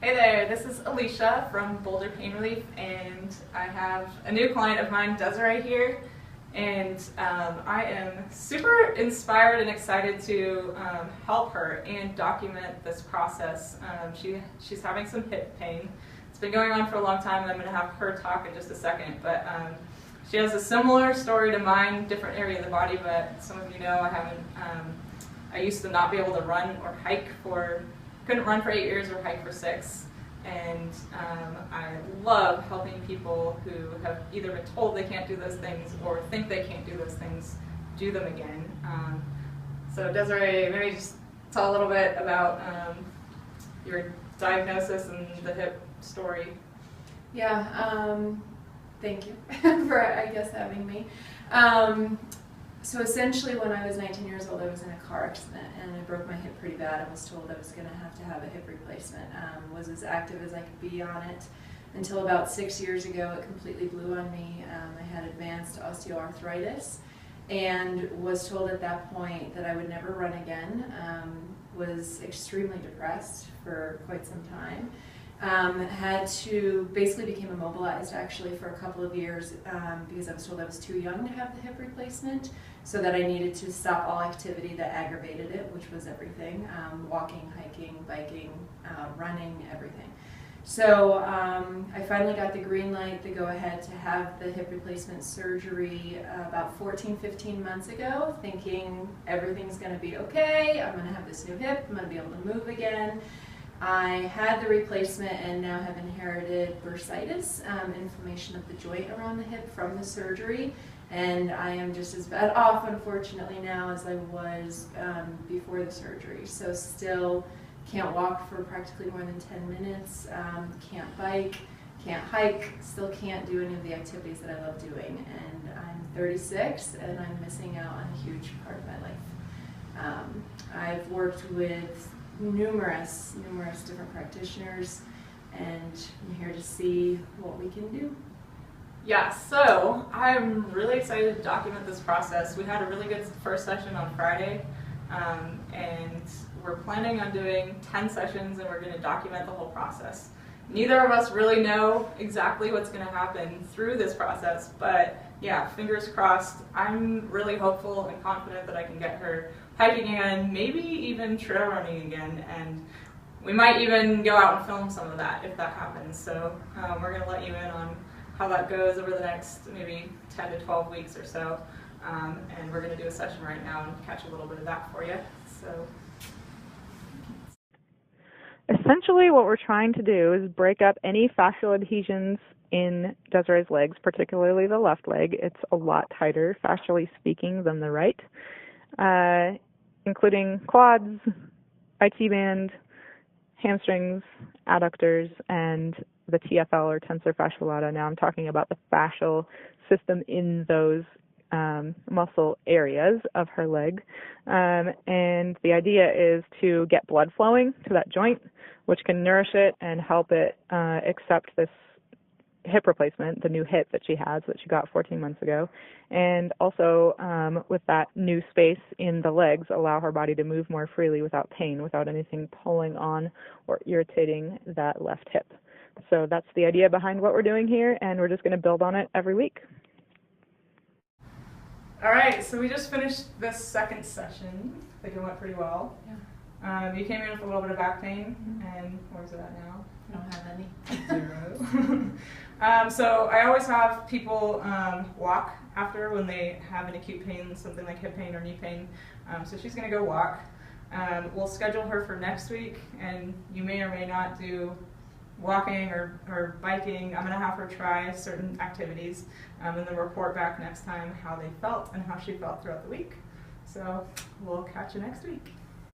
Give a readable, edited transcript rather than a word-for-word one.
Hey there, this is Alicia from Boulder Pain Relief, and I have a new client of mine, Deserae, here, and I am super inspired and excited to help her and document this process. She's having some hip pain. It's been going on for a long time, and I'm going to have her talk in just a second, but she has a similar story to mine, different area of the body, but some of you know I used to not be able to run or hike couldn't run for 8 years or hike for 6, and I love helping people who have either been told they can't do those things or think they can't do those things, do them again. So Deserae, maybe just tell a little bit about your diagnosis and the hip story. Yeah, thank you for, I guess, having me. So essentially when I was 19 years old, I was in a car accident and I broke my hip pretty bad. I was told I was going to have a hip replacement. Was as active as I could be on it until about 6 years ago. It completely blew on me. I had advanced osteoarthritis and was told at that point that I would never run again. Was extremely depressed for quite some time. Basically became immobilized actually for a couple of years because I was told I was too young to have the hip replacement, so that I needed to stop all activity that aggravated it, which was everything, walking, hiking, biking, running, everything. So I finally got the green light, the go ahead to have the hip replacement surgery about 15 months ago, thinking everything's going to be okay, I'm going to have this new hip, I'm going to be able to move again. I had the replacement and now have inherited bursitis, inflammation of the joint around the hip from the surgery, and I am just as bad off, unfortunately, now as I was before the surgery. So still can't walk for practically more than 10 minutes, can't bike, can't hike, still can't do any of the activities that I love doing, and I'm 36 and I'm missing out on a huge part of my life. I've worked with numerous different practitioners, and I'm here to see what we can do. Yeah, so I'm really excited to document this process. We had a really good first session on Friday, and we're planning on doing 10 sessions, and we're going to document the whole process. Neither of us really know exactly what's going to happen through this process, but yeah, fingers crossed. I'm really hopeful and confident that I can get her hiking again, maybe even trail running again, and we might even go out and film some of that if that happens. So we're going to let you in on how that goes over the next maybe 10 to 12 weeks or so, and we're going to do a session right now and catch a little bit of that for you. So essentially what we're trying to do is break up any fascial adhesions in Deserae's legs, particularly the left leg. It's a lot tighter, fascially speaking, than the right, including quads, IT band, hamstrings, adductors, and the TFL or tensor fasciae lata. Now I'm talking about the fascial system in those muscle areas of her leg. And the idea is to get blood flowing to that joint, which can nourish it and help it accept this hip replacement, the new hip that she has, that she got 14 months ago, and also with that new space in the legs, allow her body to move more freely without pain, without anything pulling on or irritating that left hip. So that's the idea behind what we're doing here, and we're just going to build on it every week. all right, so we just finished this second session. I think it went pretty well. Yeah. You came in with a little bit of back pain, and where's it at now? I don't have any. 0. So I always have people walk after when they have an acute pain, something like hip pain or knee pain. So she's going to go walk. We'll schedule her for next week, and you may or may not do walking or biking. I'm going to have her try certain activities and then report back next time how they felt and how she felt throughout the week. So we'll catch you next week.